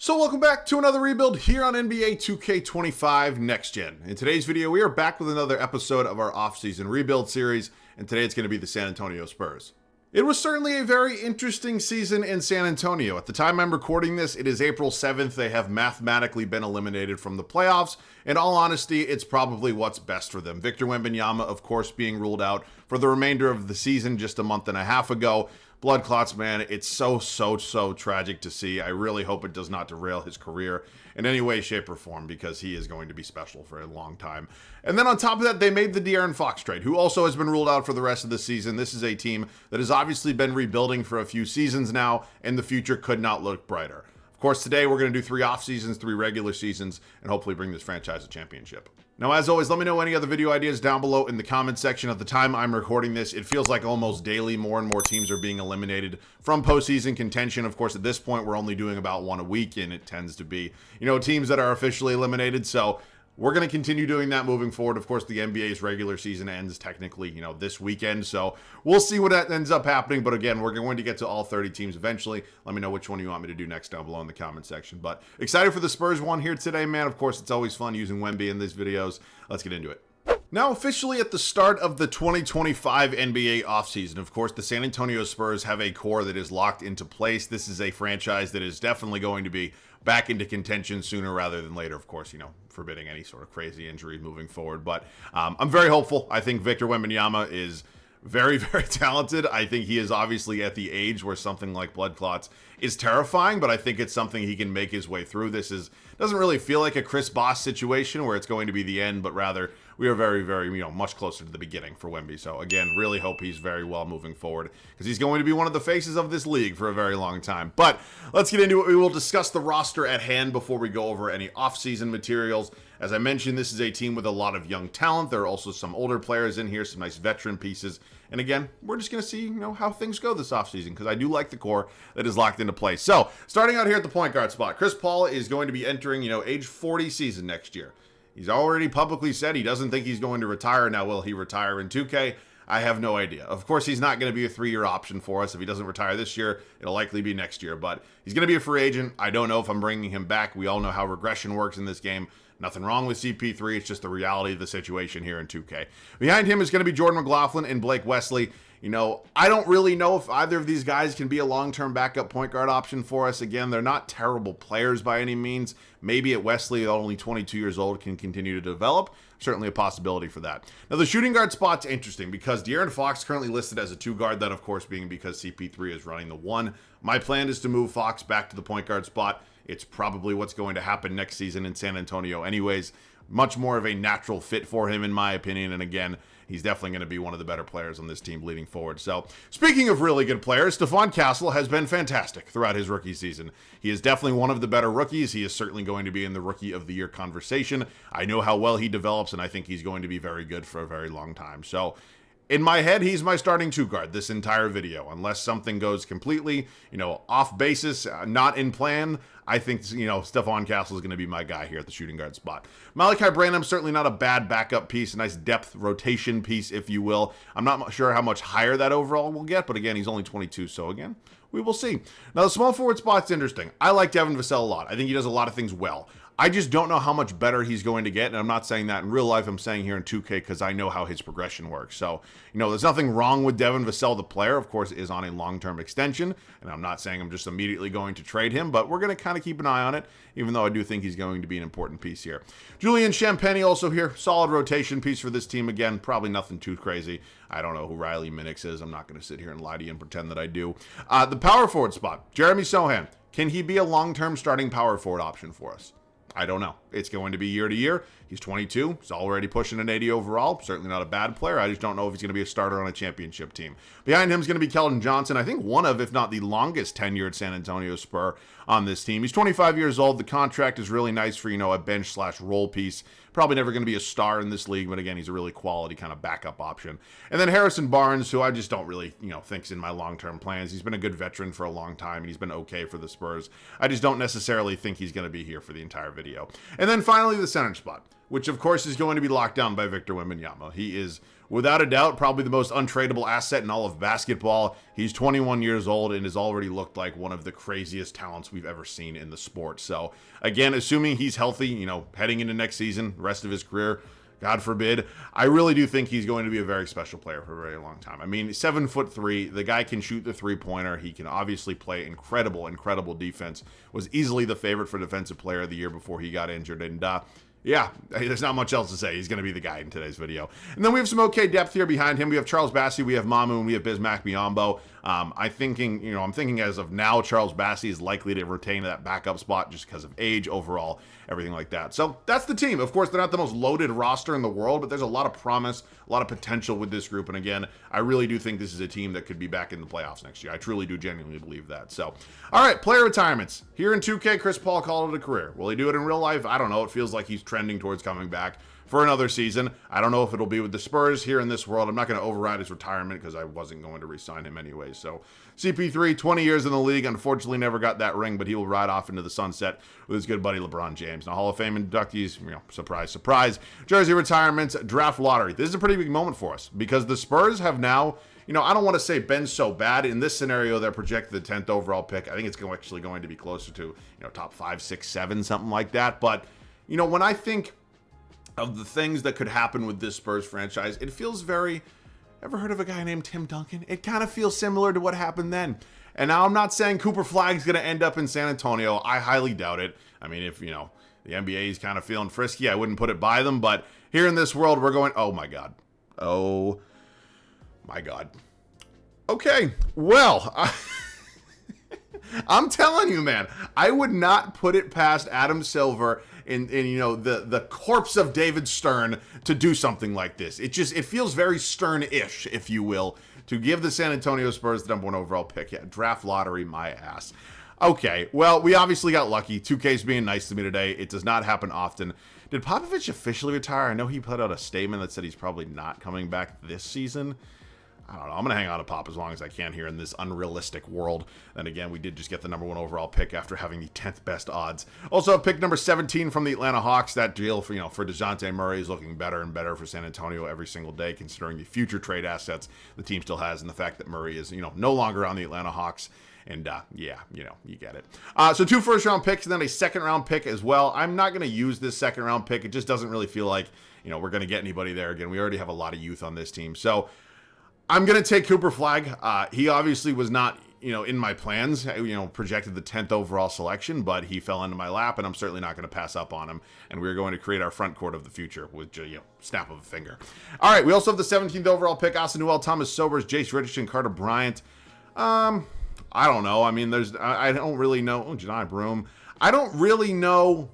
So welcome back to another rebuild here on NBA 2K25 Next Gen. In today's video, we are back with another episode of our off-season rebuild series, and today it's going to be the San Antonio Spurs. It was certainly a very interesting season in San Antonio. At the time I'm recording this, it is April 7th. They have mathematically been eliminated from the playoffs. In all honesty, it's probably what's best for them. Victor Wembanyama, of course, being ruled out for the remainder of the season just a month and a half ago. Blood clots, man, it's so tragic to see. I really hope it does not derail his career in any way, shape, or form, because he is going to be special for a long time. And then on top of that, they made the De'Aaron Fox trade, who also has been ruled out for the rest of the season. This is a team that has obviously been rebuilding for a few seasons now, and the future could not look brighter. Of course, today we're going to do 3 off seasons, 3 regular seasons, and hopefully bring this franchise a championship. Now, as always, let me know any other video ideas down below in the comment section. At the time I'm recording this, it feels like almost daily more and more teams are being eliminated from postseason contention. Of course, at this point, we're only doing about 1 a week, and it tends to be, teams that are officially eliminated. So we're going to continue doing that moving forward. Of course, the NBA's regular season ends technically, this weekend. So we'll see what ends up happening. But again, we're going to get to all 30 teams eventually. Let me know which one you want me to do next down below in the comment section. But excited for the Spurs one here today, man. Of course, it's always fun using Wemby in these videos. Let's get into it. Now, officially at the start of the 2025 NBA offseason, of course, the San Antonio Spurs have a core that is locked into place. This is a franchise that is definitely going to be back into contention sooner rather than later, of course, forbidding any sort of crazy injury moving forward. But I'm very hopeful. I think Victor Wembanyama is very talented. I think he is obviously at the age where something like blood clots is terrifying, but I think it's something he can make his way through. This doesn't really feel like a Chris Bosh situation where it's going to be the end, but rather we are very much closer to the beginning for Wemby. So again, really hope he's very well moving forward, because he's going to be one of the faces of this league for a very long time. But let's get into it. We will discuss the roster at hand before we go over any offseason materials. As I mentioned, this is a team with a lot of young talent. There are also some older players in here, some nice veteran pieces. And again, we're just going to see, how things go this offseason, because I do like the core that is locked into place. So, starting out here at the point guard spot, Chris Paul is going to be entering, age 40 season next year. He's already publicly said he doesn't think he's going to retire. Now, will he retire in 2K? I have no idea. Of course, he's not going to be a 3-year option for us. If he doesn't retire this year, it'll likely be next year. But he's going to be a free agent. I don't know if I'm bringing him back. We all know how regression works in this game. Nothing wrong with CP3. It's just the reality of the situation here in 2K. Behind him is going to be Jordan McLaughlin and Blake Wesley. I don't really know if either of these guys can be a long-term backup point guard option for us. Again, they're not terrible players by any means. Maybe at Wesley, only 22 years old, can continue to develop. Certainly a possibility for that. Now, the shooting guard spot's interesting because De'Aaron Fox currently listed as a 2 guard. That, of course, being because CP3 is running the 1. My plan is to move Fox back to the point guard spot. It's probably what's going to happen next season in San Antonio anyways. Much more of a natural fit for him, in my opinion. And again, he's definitely going to be one of the better players on this team leading forward. So, speaking of really good players, Stephon Castle has been fantastic throughout his rookie season. He is definitely one of the better rookies. He is certainly going to be in the Rookie of the Year conversation. I know how well he develops, and I think he's going to be very good for a very long time. So, in my head, he's my starting 2 guard this entire video. Unless something goes completely, off basis, not in plan, I think, Stephon Castle is going to be my guy here at the shooting guard spot. Malachi Branham, certainly not a bad backup piece, a nice depth rotation piece, if you will. I'm not sure how much higher that overall will get, but again, he's only 22, so again, we will see. Now, the small forward spot's interesting. I like Devin Vassell a lot. I think he does a lot of things well. I just don't know how much better he's going to get, and I'm not saying that in real life. I'm saying here in 2K because I know how his progression works. So, there's nothing wrong with Devin Vassell, the player. Of course, is on a long-term extension, and I'm not saying I'm just immediately going to trade him, but we're going to kind of keep an eye on it, even though I do think he's going to be an important piece here. Julian Champagnie also here. Solid rotation piece for this team. Again, probably nothing too crazy. I don't know who Riley Minix is. I'm not going to sit here and lie to you and pretend that I do. The power forward spot, Jeremy Sohan. Can he be a long-term starting power forward option for us? I don't know. It's going to be year to year. He's 22. He's already pushing an 80 overall. Certainly not a bad player. I just don't know if he's going to be a starter on a championship team. Behind him is going to be Keldon Johnson. I think one of, if not the longest tenured San Antonio Spur on this team. He's 25 years old. The contract is really nice for, a bench/role piece. Probably never going to be a star in this league, but again, he's a really quality kind of backup option. And then Harrison Barnes, who I just don't really, think's in my long-term plans. He's been a good veteran for a long time, and he's been okay for the Spurs. I just don't necessarily think he's going to be here for the entire video. And then finally, the center spot. which of course is going to be locked down by Victor Wembanyama. He is, without a doubt, probably the most untradeable asset in all of basketball. He's 21 years old and has already looked like one of the craziest talents we've ever seen in the sport. So, again, assuming he's healthy, heading into next season, rest of his career, God forbid, I really do think he's going to be a very special player for a very long time. I mean, 7'3", the guy can shoot the three-pointer. He can obviously play incredible defense. Was easily the favorite for Defensive Player of the Year before he got injured. And, yeah, there's not much else to say. He's going to be the guy in today's video. And then we have some okay depth here behind him. We have Charles Bassey, we have Mamu, and we have Bismack Biyombo. I'm thinking as of now, Charles Bassey is likely to retain that backup spot just because of age, overall, everything like that. So that's the team. Of course, they're not the most loaded roster in the world, but there's a lot of promise, a lot of potential with this group. And again, I really do think this is a team that could be back in the playoffs next year. I truly do genuinely believe that. So, all right, player retirements. Here in 2K, Chris Paul called it a career. Will he do it in real life? I don't know. It feels like he's trending towards coming back for another season. I don't know if it'll be with the Spurs here in this world. I'm not going to override his retirement because I wasn't going to re-sign him anyway. So CP3, 20 years in the league, unfortunately never got that ring, but he will ride off into the sunset with his good buddy LeBron James. Now, Hall of Fame inductees, surprise, surprise. Jersey retirements, draft lottery. This is a pretty big moment for us because the Spurs have now, I don't want to say been so bad. In this scenario, they're projected the 10th overall pick. I think it's actually going to be closer to, top 5, 6, 7, something like that. But, when I think of the things that could happen with this Spurs franchise, it feels very, ever heard of a guy named Tim Duncan? It kind of feels similar to what happened then. And now I'm not saying Cooper Flagg's going to end up in San Antonio. I highly doubt it. I mean, if, the NBA is kind of feeling frisky, I wouldn't put it by them. But here in this world, we're going, oh my God. Oh my God. Okay, well, I'm telling you, man, I would not put it past Adam Silver in the corpse of David Stern to do something like this. It feels very Stern-ish, if you will, to give the San Antonio Spurs the #1 overall pick. Yeah, draft lottery, my ass. Okay, well, we obviously got lucky. 2K's being nice to me today. It does not happen often. Did Popovich officially retire? I know he put out a statement that said he's probably not coming back this season. I don't know. I'm going to hang on to Pop as long as I can here in this unrealistic world. And again, we did just get the #1 overall pick after having the 10th best odds. Also, pick number 17 from the Atlanta Hawks. That deal for DeJounte Murray is looking better and better for San Antonio every single day, considering the future trade assets the team still has and the fact that Murray is, no longer on the Atlanta Hawks. And, yeah, you get it. So 2 first-round picks and then a second-round pick as well. I'm not going to use this second-round pick. It just doesn't really feel like, we're going to get anybody there again. We already have a lot of youth on this team. So I'm going to take Cooper Flagg. He obviously was not, in my plans, projected the 10th overall selection, but he fell into my lap, and I'm certainly not going to pass up on him. And we're going to create our front court of the future with, snap of a finger. All right, we also have the 17th overall pick, Asa Newell, Thomas Sobers, Jace Richardson, Carter Bryant. I don't know. I mean, I don't really know. Oh, Janai Broom. I don't really know,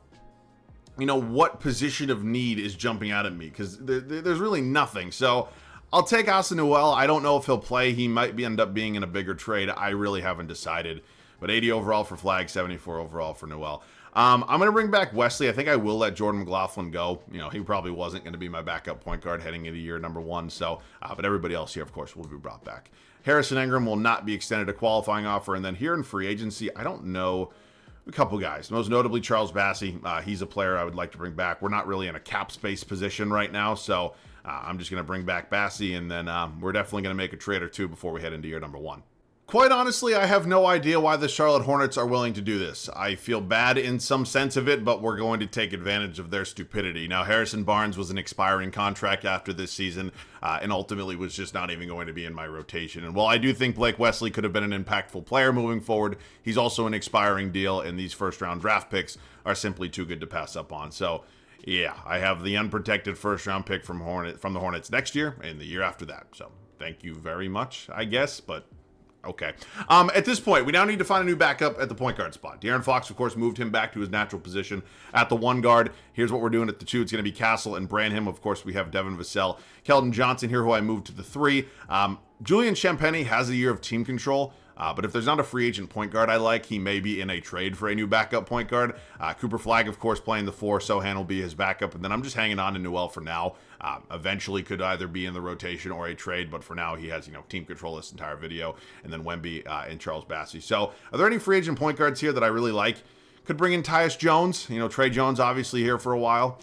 what position of need is jumping out at me because there's really nothing. So I'll take Asa Newell. I don't know if he'll play. He might end up being in a bigger trade. I really haven't decided. But 80 overall for Flagg, 74 overall for Newell. I'm going to bring back Wesley. I think I will let Jordan McLaughlin go. He probably wasn't going to be my backup point guard heading into year #1. So, but everybody else here, of course, will be brought back. Harrison Ingram will not be extended a qualifying offer. And then here in free agency, I don't know a couple guys. Most notably, Charles Bassey. He's a player I would like to bring back. We're not really in a cap space position right now. So I'm just going to bring back Bassey. And then we're definitely going to make a trade or two before we head into year #1. Quite honestly, I have no idea why the Charlotte Hornets are willing to do this. I feel bad in some sense of it, but we're going to take advantage of their stupidity. Now, Harrison Barnes was an expiring contract after this season, and ultimately was just not even going to be in my rotation. And while I do think Blake Wesley could have been an impactful player moving forward, he's also an expiring deal, and these first-round draft picks are simply too good to pass up on. So, yeah, I have the unprotected first-round pick from the Hornets next year and the year after that. So, thank you very much, I guess, but okay. At this point, we now need to find a new backup at the point guard spot. De'Aaron Fox, of course, moved him back to his natural position at the 1 guard. Here's what we're doing at the 2. It's going to be Castle and Branham. Of course, we have Devin Vassell. Keldon Johnson here, who I moved to the 3. Julian Champagny has a year of team control. But if there's not a free agent point guard I like, he may be in a trade for a new backup point guard. Cooper Flagg, of course, playing the 4. Sohan will be his backup. And then I'm just hanging on to Newell for now. Eventually could either be in the rotation or a trade. But for now, he has, team control this entire video. And then Wemby and Charles Bassey. So are there any free agent point guards here that I really like? Could bring in Tyus Jones. Trey Jones, obviously, here for a while.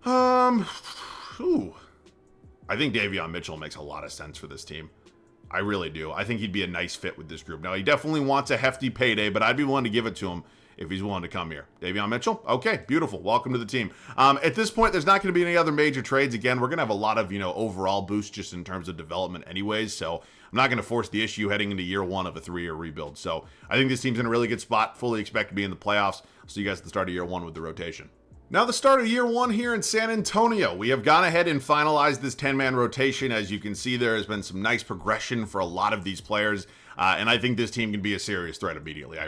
Ooh. I think Davion Mitchell makes a lot of sense for this team. I really do. I think he'd be a nice fit with this group. Now, he definitely wants a hefty payday, but I'd be willing to give it to him if he's willing to come here. Davion Mitchell? Okay, beautiful. Welcome to the team. At this point, there's not going to be any other major trades. Again, we're going to have a lot of, overall boosts just in terms of development anyways, so I'm not going to force the issue heading into year one of a 3-year rebuild. So I think this team's in a really good spot. Fully expect to be in the playoffs. I'll see you guys at the start of year one with the rotation. Now, the start of year one here in San Antonio. We have gone ahead and finalized this 10-man rotation. As you can see, there has been some nice progression for a lot of these players. And I think this team can be a serious threat immediately. I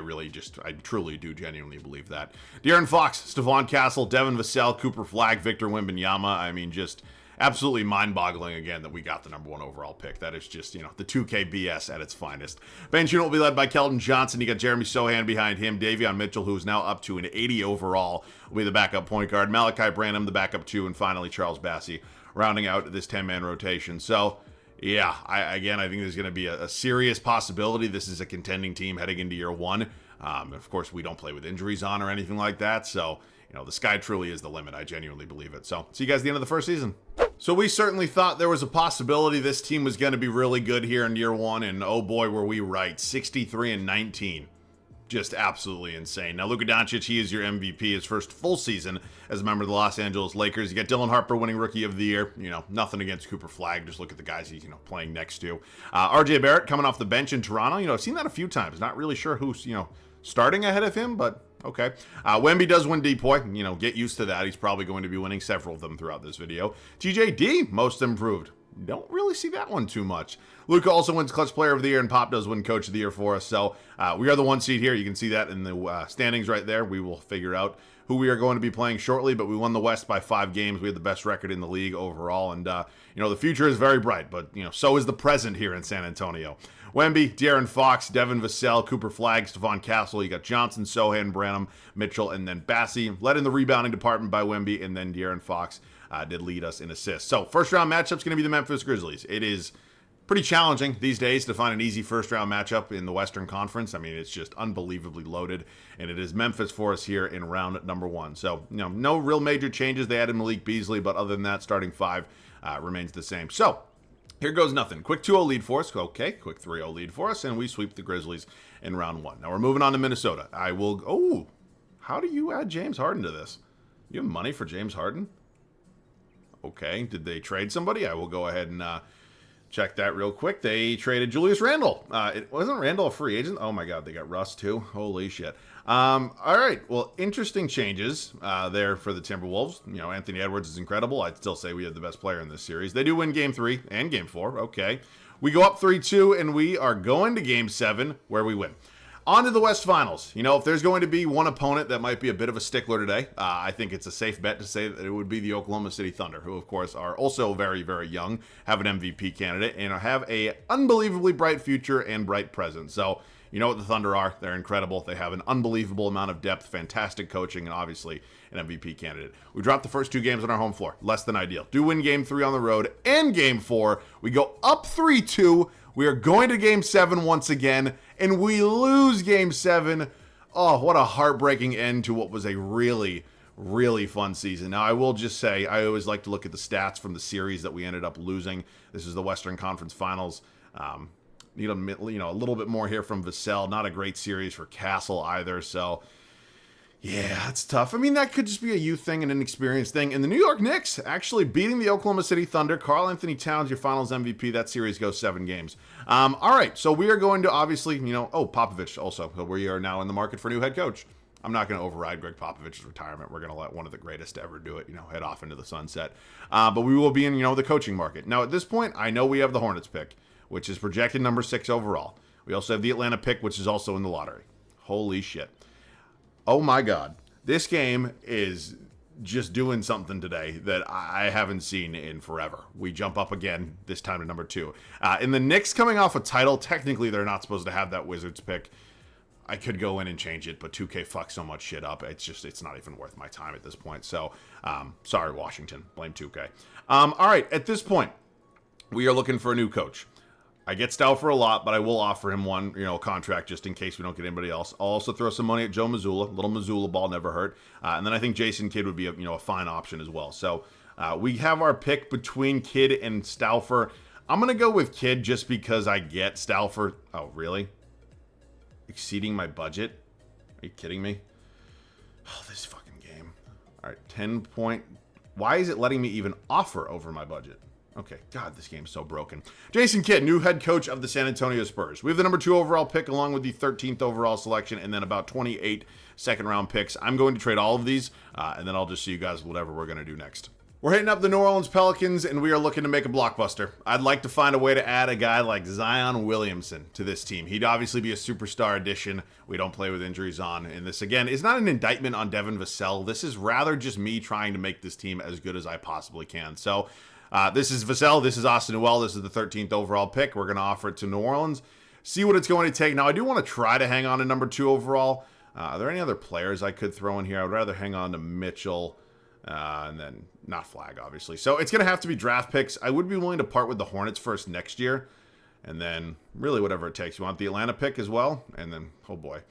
truly do genuinely believe that. De'Aaron Fox, Stephon Castle, Devin Vassell, Cooper Flagg, Victor Wembanyama. I mean, just absolutely mind-boggling again that we got the number 1 overall pick. That is just, the 2K BS at its finest. Bench unit will be led by Keldon Johnson. You got Jeremy Sohan behind him. Davion Mitchell, who is now up to an 80 overall, will be the backup point guard. Malachi Branham, the backup 2, and finally Charles Bassey rounding out this 10-man rotation. So, yeah, I think there's going to be a serious possibility. This is a contending team heading into year one. Of course, we don't play with injuries on or anything like that. So, the sky truly is the limit. I genuinely believe it. So, see you guys at the end of the first season. So we certainly thought there was a possibility this team was going to be really good here in year one, and oh boy, were we right. 63-19. Just absolutely insane. Now, Luka Doncic, he is your MVP, his first full season as a member of the Los Angeles Lakers. You got Dylan Harper winning Rookie of the Year. Nothing against Cooper Flagg. Just look at the guys he's, playing next to. RJ Barrett coming off the bench in Toronto. I've seen that a few times. Not really sure who's, starting ahead of him, but okay. Wemby does win DPOY. Get used to that. He's probably going to be winning several of them throughout this video. TJD, most improved. Don't really see that one too much. Luka also wins Clutch Player of the Year, and Pop does win Coach of the Year for us. So we are the 1 seed here. You can see that in the standings right there. We will figure out who we are going to be playing shortly, but we won the West by 5 games. We had the best record in the league overall, and the future is very bright, but so is the present here in San Antonio. Wemby, De'Aaron Fox, Devin Vassell, Cooper Flagg, Stephon Castle. You got Johnson, Sohan, Branham, Mitchell, and then Bassey. Led in the rebounding department by Wemby, and then De'Aaron Fox did lead us in assists. So first round matchup's going to be the Memphis Grizzlies. It is pretty challenging these days to find an easy first round matchup in the Western Conference. I mean, it's just unbelievably loaded, and it is Memphis for us here in round number 1. So, no real major changes. They added Malik Beasley, but other than that, starting 5 remains the same. So, here goes nothing. Quick 2-0 lead for us. Okay, quick 3-0 lead for us, and we sweep the Grizzlies in round 1. Now, we're moving on to Minnesota. How do you add James Harden to this? You have money for James Harden? Okay, did they trade somebody? I will go ahead and check that real quick. They traded Julius Randle. It wasn't Randle a free agent? Oh my God, they got Russ too. Holy shit. All right, well, interesting changes there for the Timberwolves. Anthony Edwards is incredible. I'd still say we have the best player in this series. They do win Game 3 and Game 4. Okay, we go up 3-2, and we are going to Game 7 where we win. On to the West Finals. If there's going to be one opponent that might be a bit of a stickler today, I think it's a safe bet to say that it would be the Oklahoma City Thunder, who, of course, are also very, very young, have an MVP candidate, and have a unbelievably bright future and bright present. So, you know what the Thunder are. They're incredible. They have an unbelievable amount of depth, fantastic coaching, and obviously an MVP candidate. We dropped the first 2 games on our home floor. Less than ideal. Do win Game 3 on the road and Game 4. We go up 3-2. We are going to Game 7 once again, and we lose Game 7. Oh, what a heartbreaking end to what was a really, really fun season. Now, I will just say, I always like to look at the stats from the series that we ended up losing. This is the Western Conference Finals. Need a little bit more here from Vassell. Not a great series for Castle either, so yeah, it's tough. I mean, that could just be a youth thing and an experience thing. And the New York Knicks actually beating the Oklahoma City Thunder. Karl Anthony Towns, your finals MVP. That series goes 7 games. All right, so we are going to obviously, Popovich also. We are now in the market for a new head coach. I'm not going to override Greg Popovich's retirement. We're going to let one of the greatest to ever do it, head off into the sunset. But we will be in, the coaching market. Now, at this point, I know we have the Hornets pick, which is projected number 6 overall. We also have the Atlanta pick, which is also in the lottery. Holy shit. Oh my God. This game is just doing something today that I haven't seen in forever. We jump up again, this time to number 2. In the Knicks coming off a title, technically they're not supposed to have that Wizards pick. I could go in and change it, but 2K fucks so much shit up. It's not even worth my time at this point. So, sorry, Washington. Blame 2K. All right, at this point, we are looking for a new coach. I get Stauffer a lot, but I will offer him one, contract just in case we don't get anybody else. I'll also throw some money at Joe Mazzulla. Little Mazzulla ball never hurt. And then I think Jason Kidd would be a fine option as well. So we have our pick between Kidd and Stauffer. I'm going to go with Kidd just because I get Stauffer. Oh, really? Exceeding my budget? Are you kidding me? Oh, this fucking game. All right, 10 point. Why is it letting me even offer over my budget? Okay, God, this game's so broken. Jason Kidd, new head coach of the San Antonio Spurs. We have the number 2 overall pick along with the 13th overall selection and then about 28 second-round picks. I'm going to trade all of these, and then I'll just see you guys whatever we're going to do next. We're hitting up the New Orleans Pelicans, and we are looking to make a blockbuster. I'd like to find a way to add a guy like Zion Williamson to this team. He'd obviously be a superstar addition. We don't play with injuries on. And this, again, is not an indictment on Devin Vassell. This is rather just me trying to make this team as good as I possibly can. So this is Vassell. This is Austin Newell. This is the 13th overall pick. We're going to offer it to New Orleans. See what it's going to take. Now, I do want to try to hang on to number 2 overall. Are there any other players I could throw in here? I would rather hang on to Mitchell. And then not Flag, obviously. So it's going to have to be draft picks. I would be willing to part with the Hornets first next year. And then really whatever it takes. You want the Atlanta pick as well? And then, oh boy.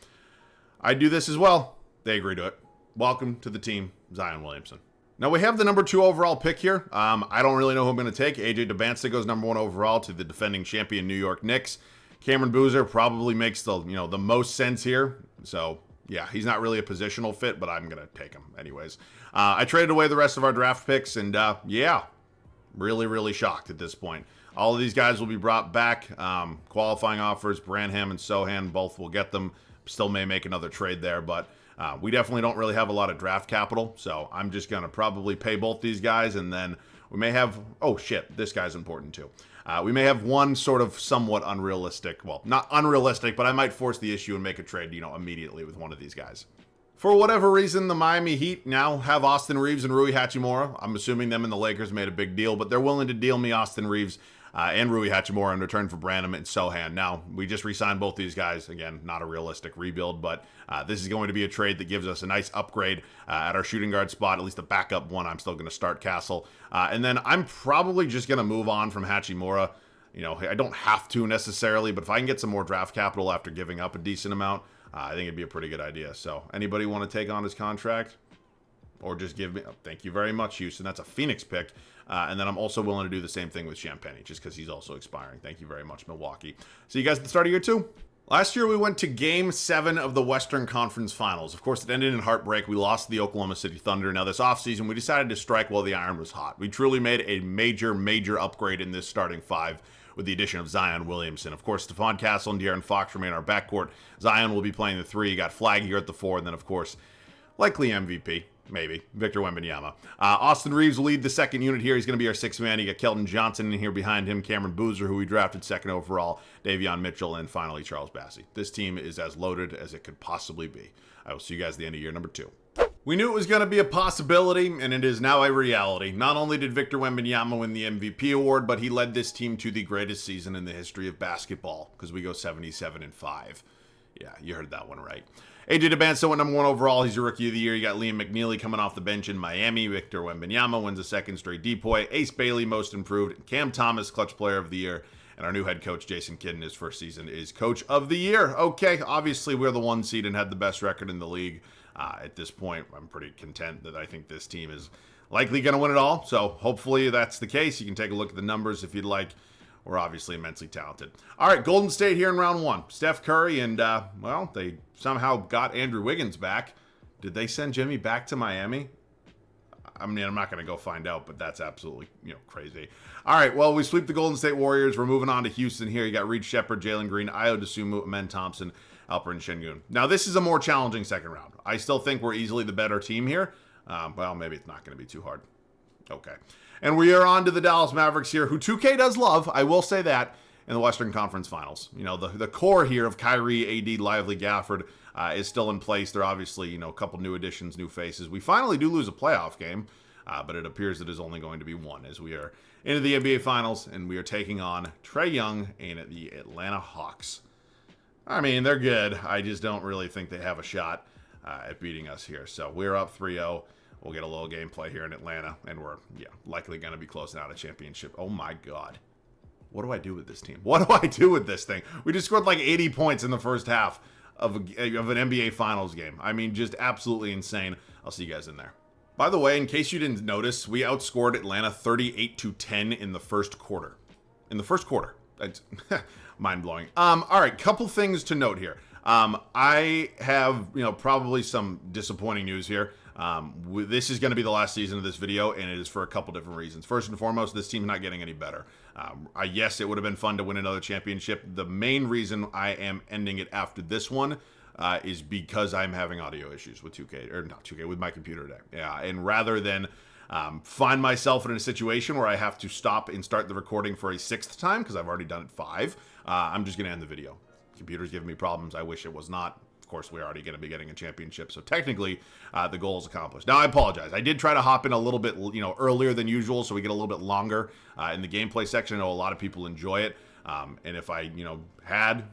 I do this as well. They agree to it. Welcome to the team, Zion Williamson. Now we have the number 2 overall pick here. I don't really know who I'm going to take. AJ Dubance goes number 1 overall to the defending champion New York Knicks. Cameron Boozer probably makes the most sense here. So yeah, he's not really a positional fit, but I'm going to take him anyways. I traded away the rest of our draft picks, and yeah, really, really shocked at this point. All of these guys will be brought back. Qualifying offers, Branham and Sohan, both will get them. Still may make another trade there, but we definitely don't really have a lot of draft capital, so I'm just going to probably pay both these guys, and then we may have, oh shit, this guy's important too. We may have one sort of somewhat unrealistic, well, not unrealistic, but I might force the issue and make a trade, immediately with one of these guys. For whatever reason, the Miami Heat now have Austin Reeves and Rui Hachimura. I'm assuming them and the Lakers made a big deal, but they're willing to deal me Austin Reeves and Rui Hachimura in return for Branham and Sohan. Now, we just re-signed both these guys. Again, not a realistic rebuild, but this is going to be a trade that gives us a nice upgrade at our shooting guard spot, at least a backup one. I'm still going to start Castle. And then I'm probably just going to move on from Hachimura. I don't have to necessarily, but if I can get some more draft capital after giving up a decent amount, I think it'd be a pretty good idea. So anybody want to take on his contract? Or just give me, oh, thank you very much, Houston. That's a Phoenix pick. And then I'm also willing to do the same thing with Champagnie, just because he's also expiring. Thank you very much, Milwaukee. See you guys at the start of year 2. Last year, we went to Game 7 of the Western Conference Finals. Of course, it ended in heartbreak. We lost to the Oklahoma City Thunder. Now, this offseason, we decided to strike while the iron was hot. We truly made a major, major upgrade in this starting 5 with the addition of Zion Williamson. Of course, Stephon Castle and De'Aaron Fox remain our backcourt. Zion will be playing the 3. You got Flag here at the 4. And then, of course, likely MVP. Maybe. Victor Wembanyama. Austin Reeves will lead the second unit here. He's going to be our 6th man. You got Kelton Johnson in here behind him. Cameron Boozer, who we drafted 2nd overall. Davion Mitchell, and finally Charles Bassey. This team is as loaded as it could possibly be. I will see you guys at the end of year number 2. We knew it was going to be a possibility, and it is now a reality. Not only did Victor Wembanyama win the MVP award, but he led this team to the greatest season in the history of basketball, because we go 77-5. Yeah, you heard that one right. AJ Dubance went number 1 overall. He's your rookie of the year. You got Liam McNeely coming off the bench in Miami. Victor Wembanyama wins a 2nd straight DPOY. Ace Bailey, most improved. Cam Thomas, clutch player of the year. And our new head coach, Jason Kidd, in his first season is coach of the year. Okay, obviously we're the 1 seed and had the best record in the league. At this point, I'm pretty content that I think this team is likely going to win it all. So hopefully that's the case. You can take a look at the numbers if you'd like. We're obviously immensely talented. All right, Golden State here in round 1. Steph Curry and, well, they somehow got Andrew Wiggins back. Did they send Jimmy back to Miami? I mean, I'm not going to go find out, but that's absolutely, crazy. All right, well, we sweep the Golden State Warriors. We're moving on to Houston here. You got Reed Shepherd, Jalen Green, Ayo Dosunmu, Amen Thompson, Alperen Şengün. Now, this is a more challenging second round. I still think we're easily the better team here. Well, maybe it's not going to be too hard. Okay. And we are on to the Dallas Mavericks here, who 2K does love, I will say that, in the Western Conference Finals. The core here of Kyrie, AD, Lively, Gafford is still in place. They're obviously, a couple new additions, new faces. We finally do lose a playoff game, but it appears it is only going to be 1 as we are into the NBA Finals, and we are taking on Trae Young and the Atlanta Hawks. I mean, they're good. I just don't really think they have a shot at beating us here. So we're up 3-0. We'll get a little gameplay here in Atlanta, and we're, likely going to be closing out a championship. Oh, my God. what do I do with this team? What do I do with this thing? We just scored like 80 points in the first half of an NBA Finals game. I mean, just absolutely insane. I'll see you guys in there. By the way, in case you didn't notice, we outscored Atlanta 38-10 in the first quarter. In the first quarter. That's mind-blowing. All right, couple things to note here. I have, probably some disappointing news here. This is going to be the last season of this video, and it is for a couple different reasons. First and foremost, this team's not getting any better. Yes, it would have been fun to win another championship. The main reason I am ending it after this one is because I'm having audio issues with 2K, or not 2K, with my computer today. Yeah, and rather than find myself in a situation where I have to stop and start the recording for a 6th time, because I've already done it 5, I'm just going to end the video. Computer's giving me problems. I wish it was not. Of course, we're already going to be getting a championship, so technically, the goal is accomplished. Now, I apologize. I did try to hop in a little bit, earlier than usual, so we get a little bit longer in the gameplay section. I know a lot of people enjoy it, and if I, had,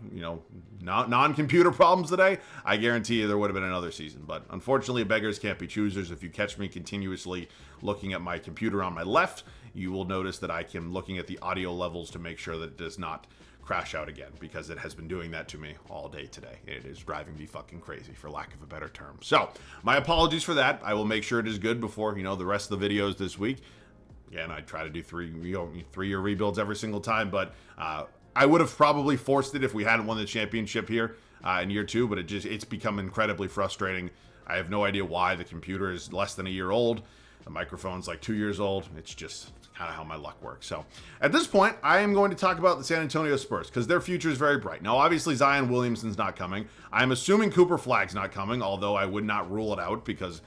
non-computer problems today, I guarantee you there would have been another season. But unfortunately, beggars can't be choosers. If you catch me continuously looking at my computer on my left, you will notice that I am looking at the audio levels to make sure that it does not crash out again, because it has been doing that to me all day today. It is driving me fucking crazy, for lack of a better term. So my apologies for that. I will make sure it is good before the rest of the videos this week. Again, I try to do 3-year rebuilds every single time, but I would have probably forced it if we hadn't won the championship here in year 2, but it's become incredibly frustrating. I have no idea why. The computer is less than a year old. The microphone's like 2 years old. It's just kind of how my luck works. So at this point, I am going to talk about the San Antonio Spurs, because their future is very bright. Now, obviously, Zion Williamson's not coming. I'm assuming Cooper Flagg's not coming, although I would not rule it out, because,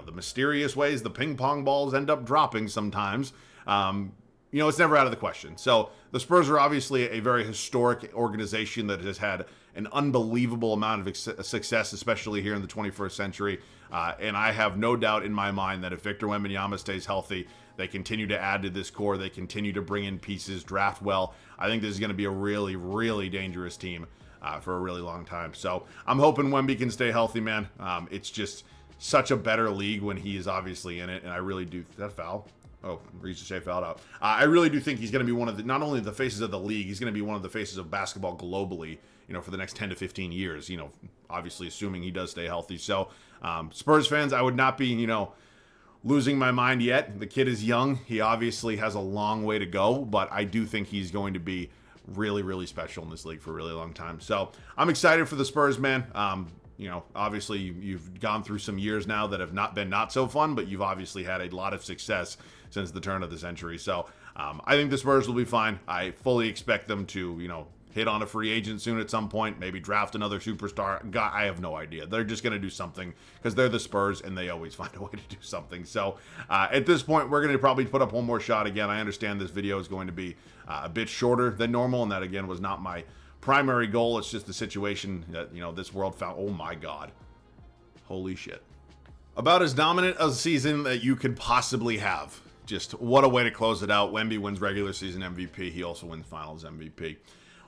the mysterious ways the ping pong balls end up dropping sometimes, it's never out of the question. So the Spurs are obviously a very historic organization that has had an unbelievable amount of success, especially here in the 21st century. And I have no doubt in my mind that if Victor Wembanyama stays healthy, they continue to add to this core, they continue to bring in pieces, draft well. I think this is going to be a really, really dangerous team for a really long time. So I'm hoping Wemby can stay healthy, man. It's just such a better league when he is obviously in it, and I really do. Is that a foul? Oh, Regis Shea fouled out. I really do think he's going to be one of the, not only the faces of the league, he's going to be one of the faces of basketball globally, for the next 10 to 15 years, obviously assuming he does stay healthy. So, Spurs fans, I would not be, losing my mind yet. The kid is young. He obviously has a long way to go, but I do think he's going to be really, really special in this league for a really long time. So, I'm excited for the Spurs, man. Obviously you've gone through some years now that have not been so fun, but you've obviously had a lot of success since the turn of the century. So I think the Spurs will be fine. I fully expect them to, hit on a free agent soon at some point, maybe draft another superstar. I have no idea. They're just going to do something because they're the Spurs and they always find a way to do something. So at this point, we're going to probably put up one more shot again. I understand this video is going to be a bit shorter than normal, and that again was not my primary goal. It's just the situation that, this world found. Oh my God. Holy shit. About as dominant a season that you could possibly have. Just what a way to close it out. Wemby wins regular season MVP. He also wins finals MVP.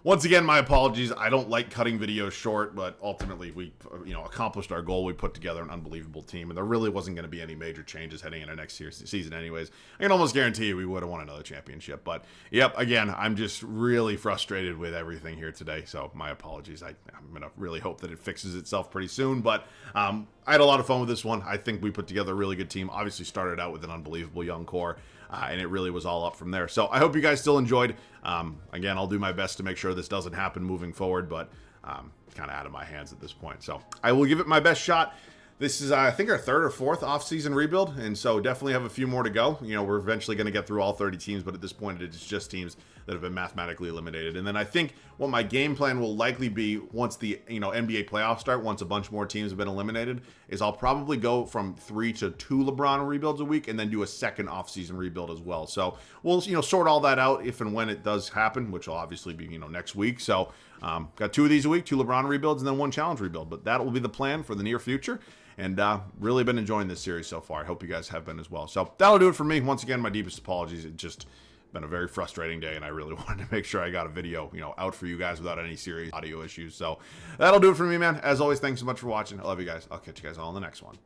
Once again, my apologies. I don't like cutting videos short, but ultimately we, accomplished our goal. We put together an unbelievable team, and there really wasn't going to be any major changes heading into next year's season anyways. I can almost guarantee you we would have won another championship, but yep, again, I'm just really frustrated with everything here today, so my apologies. I'm going to really hope that it fixes itself pretty soon, but I had a lot of fun with this one. I think we put together a really good team. Obviously started out with an unbelievable young core, and it really was all up from there. So I hope you guys still enjoyed. Again, I'll do my best to make sure this doesn't happen moving forward, but kind of out of my hands at this point. So I will give it my best shot. This is, I think, our 3rd or 4th off-season rebuild, and so definitely have a few more to go. We're eventually going to get through all 30 teams, but at this point, it's just teams that have been mathematically eliminated. And then I think what my game plan will likely be once the NBA playoffs start, once a bunch more teams have been eliminated, is I'll probably go from 3 to 2 LeBron rebuilds a week, and then do a second off-season rebuild as well. So we'll sort all that out if and when it does happen, which will obviously be next week. So got 2 of these a week, 2 LeBron rebuilds, and then 1 challenge rebuild. But that will be the plan for the near future. And really been enjoying this series so far. I hope you guys have been as well. So that'll do it for me. Once again, my deepest apologies. It just been a very frustrating day, and I really wanted to make sure I got a video, out for you guys without any serious audio issues. So that'll do it for me, man. As always, thanks so much for watching. I love you guys. I'll catch you guys all in the next one.